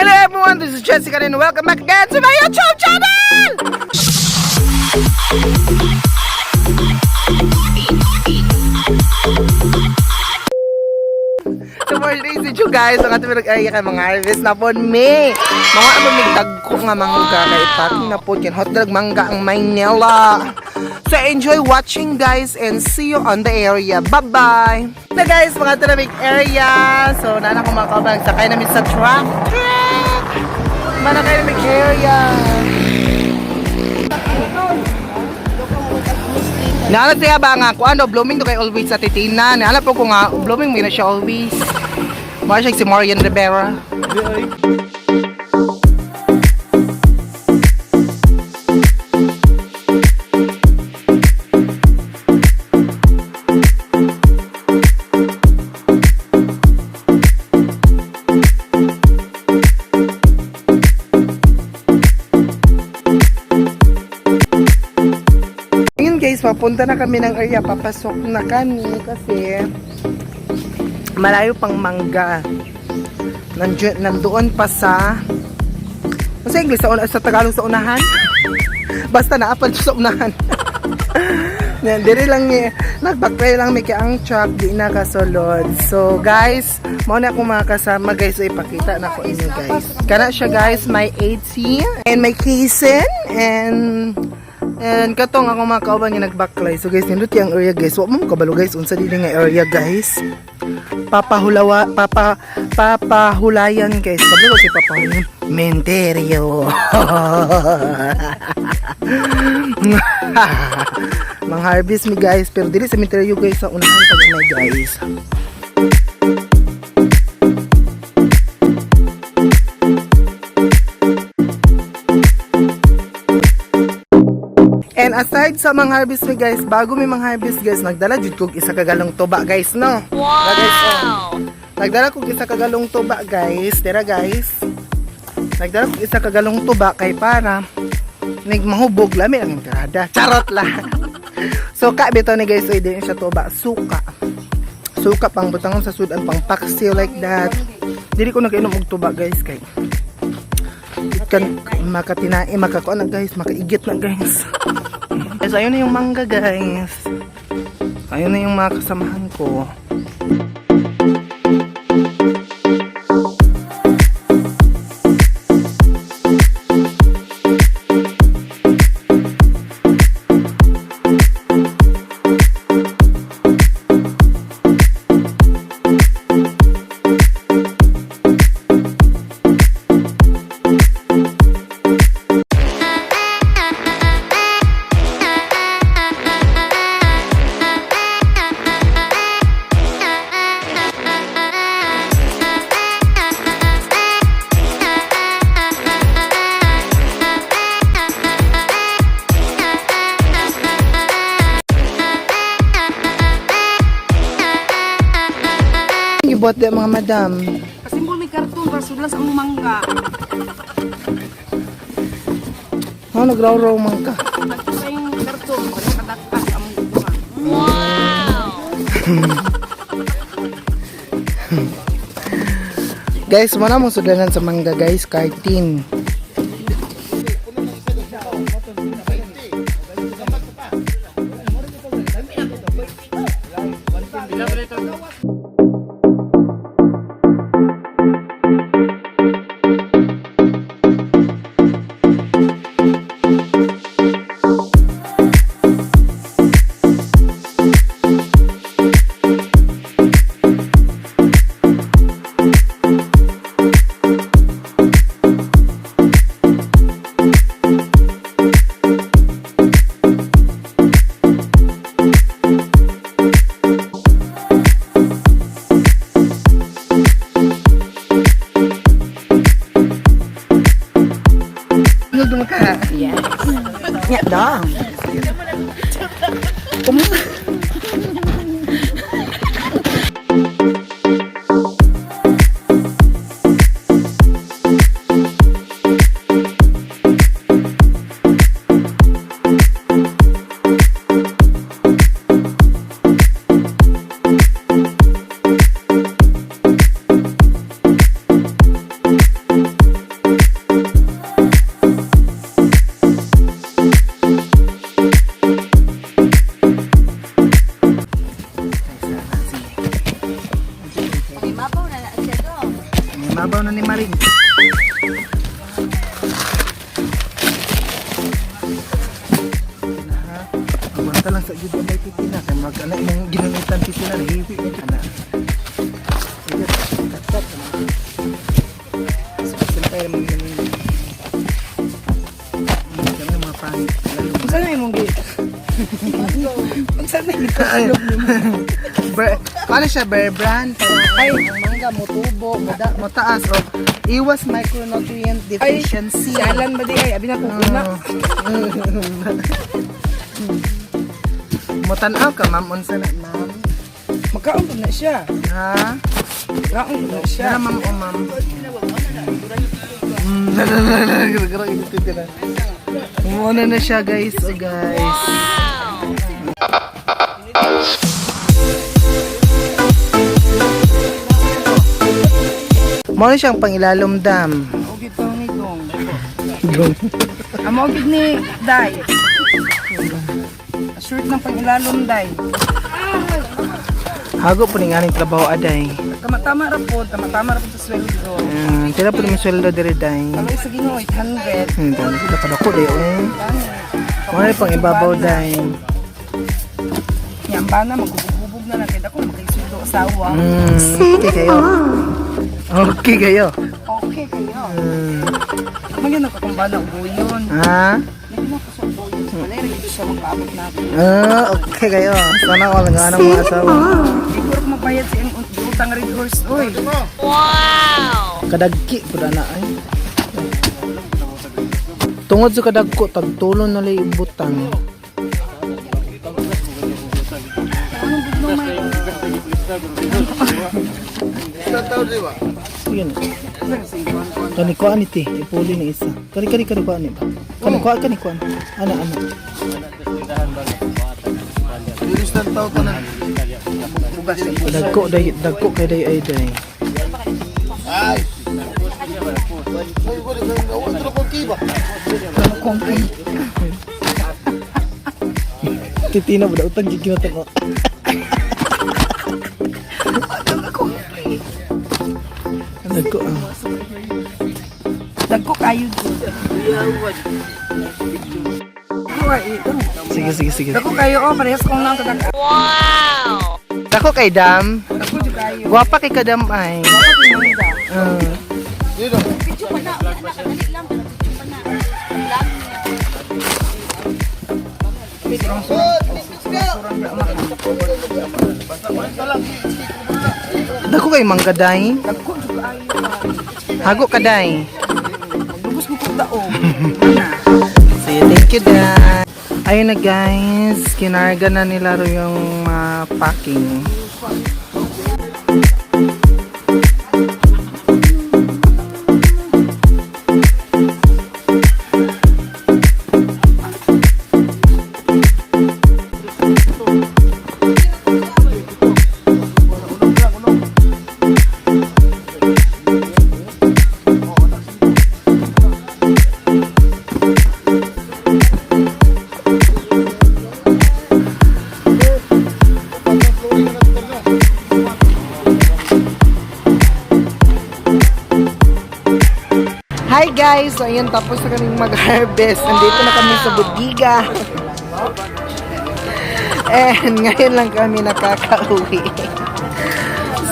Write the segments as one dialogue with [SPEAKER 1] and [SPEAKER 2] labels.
[SPEAKER 1] Hello everyone, this is Jessica and welcome back again to my YouTube channel! So for today's video guys, ang ating pinag-aya kay mga harvest na po me. Mga may dagko nga mangga kay pati na po yan. Hotdog mangga ang Maynila. So enjoy watching guys and see you on the area. Bye-bye! Na guys, mga traffic area. So nana ko mga kaubang, sakay namin sa truck. Mana kayo namin area. Nahanap siya ba nga kung ano, blooming to kay always sa titina. Nahanap po ko nga, blooming may na siya always. Mara siya si Marian Rivera. Guys, papunta na kami ng area, papasok na kami kasi malayo pang mangga. Nandoon pa sa English, sa Tagalog sa unahan. Basta naapal sa unahan. Diri lang nagbakpay lang may ang truck di na kasulod. So guys, mao na akong mga kasama guys, so ipakita na ko inyo guys. Kana siya guys, may 80 and may kisen and katong ako mga kauban nga nagbaklay. So guys, nindot yung area guys. Wa mo kabalo guys unsa dili nga area guys. Papahulayan guys. Sabi ko si papahulayan. Menterio. Mang harvest mi guys, pero dili sa menterio guys sa unahan pag may guys. And aside sa mga harvest mi guys, bago may mga harvest guys, nagdala jud kog isa kagalong tuba guys, no? Wow! Guys, nagdala kog isa kagalong tuba guys, tira guys. Nagdala kog isa kagalong tuba kay para nigmahubog lami ang tirada. Charot lang. So ka bitaw ni guys, so din siya tuba, suka. Suka pang butangon sa sudan, pang paksiw like that. Dili ko nag-inom og tuba guys kay kan makatinae makakuan na guys, makaigit na guys. Guys, ayun na yung mangga guys. Ayun na yung mga kasamahan ko. Buat dia mga madam.
[SPEAKER 2] Kasimbol may karton para sudlas ang mangga.
[SPEAKER 1] Nagraw-raw mangga.
[SPEAKER 2] Nagsa yung karton para kadaktas ang bunga. Wow!
[SPEAKER 1] Guys, mana mo sudanan sa mangga guys, kartin.
[SPEAKER 2] Yes.
[SPEAKER 1] Ya dah. Manta lang sa jud may pipila kay mag ana imong ginamitan pipila hiwi mo ana. Sige, katat na. Sempay mo ganun. Kami mga pangit.
[SPEAKER 2] Unsa na imong gi? Unsa na ito?
[SPEAKER 1] Ano siya, bear brand? Ay, ang mangga, mutubo, mataas, o iwas micronutrient deficiency.
[SPEAKER 2] Sialan ba di ay abi na ko una.
[SPEAKER 1] Mutanaw ka, ma'am, unsa na, ma'am?
[SPEAKER 2] Magkaon ko na siya.
[SPEAKER 1] Ha?
[SPEAKER 2] Magkaon ko na siya.
[SPEAKER 1] Siya, ma'am, o ma'am. Muna na siya, guys, o guys. Muna siyang pangilalom dam.
[SPEAKER 2] Okay to ni Gong. Amo gid ni Day. Short ng pangilalom Day.
[SPEAKER 1] Hago po ning aning trabaho aday.
[SPEAKER 2] Tama-tama ra po sa sweldo.
[SPEAKER 1] Tira po naman sweldo diri day.
[SPEAKER 2] Kaloy sa Ginoo 800.
[SPEAKER 1] Dami kita kadako day oy. Wala pang ibabaw day.
[SPEAKER 2] Yan ba na magububog na lang kay dako makisweldo asawa.
[SPEAKER 1] Okay kayo. Okay kayo.
[SPEAKER 2] Okay kayo. Magyan ako kung bala ubuyon.
[SPEAKER 1] Ha?
[SPEAKER 2] Hindi na ko sa ubuyon. Wala rin siya magpaabot na ako.
[SPEAKER 1] Okay kayo. Sana wala nga ng mga asawa.
[SPEAKER 2] Hindi ko rin magbayad sa utang Red Horse. Oy.
[SPEAKER 1] Kadagki ko na ay. Tungod sa kadagko tagtulon na lay butang. Yun. Kani ko ani ti, ipuli ni isa. Kani ko ani ba? Kani ko. Ana. Dilistan tao ka na.
[SPEAKER 2] Bugas sa
[SPEAKER 1] Dagko kay day ay day.
[SPEAKER 3] Ay.
[SPEAKER 2] kongki.
[SPEAKER 1] Titina mo daw utang giginatan mo. Dagko ah.
[SPEAKER 2] Dagko kayo.
[SPEAKER 1] Sige.
[SPEAKER 2] Dagko kayo parehas kong nang kadagko.
[SPEAKER 1] Dako kay Dam.
[SPEAKER 2] Dagko jud kayo.
[SPEAKER 1] Guwapa kay Kadam ay.
[SPEAKER 3] Dito.
[SPEAKER 1] Dako kay Manggaday.
[SPEAKER 2] Dagko jud kayo.
[SPEAKER 1] Hago kaday.
[SPEAKER 2] Lubos ko daog.
[SPEAKER 1] Sige, thank you Dan. Ayun na guys, kinarga na nila ro yung packing. Hi guys! So ayun, tapos na kaming mag-harvest. Nandito na kami sa bodega. And ngayon lang kami nakaka-uwi.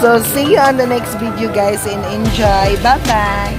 [SPEAKER 1] So see you on the next video guys and enjoy. Bye-bye!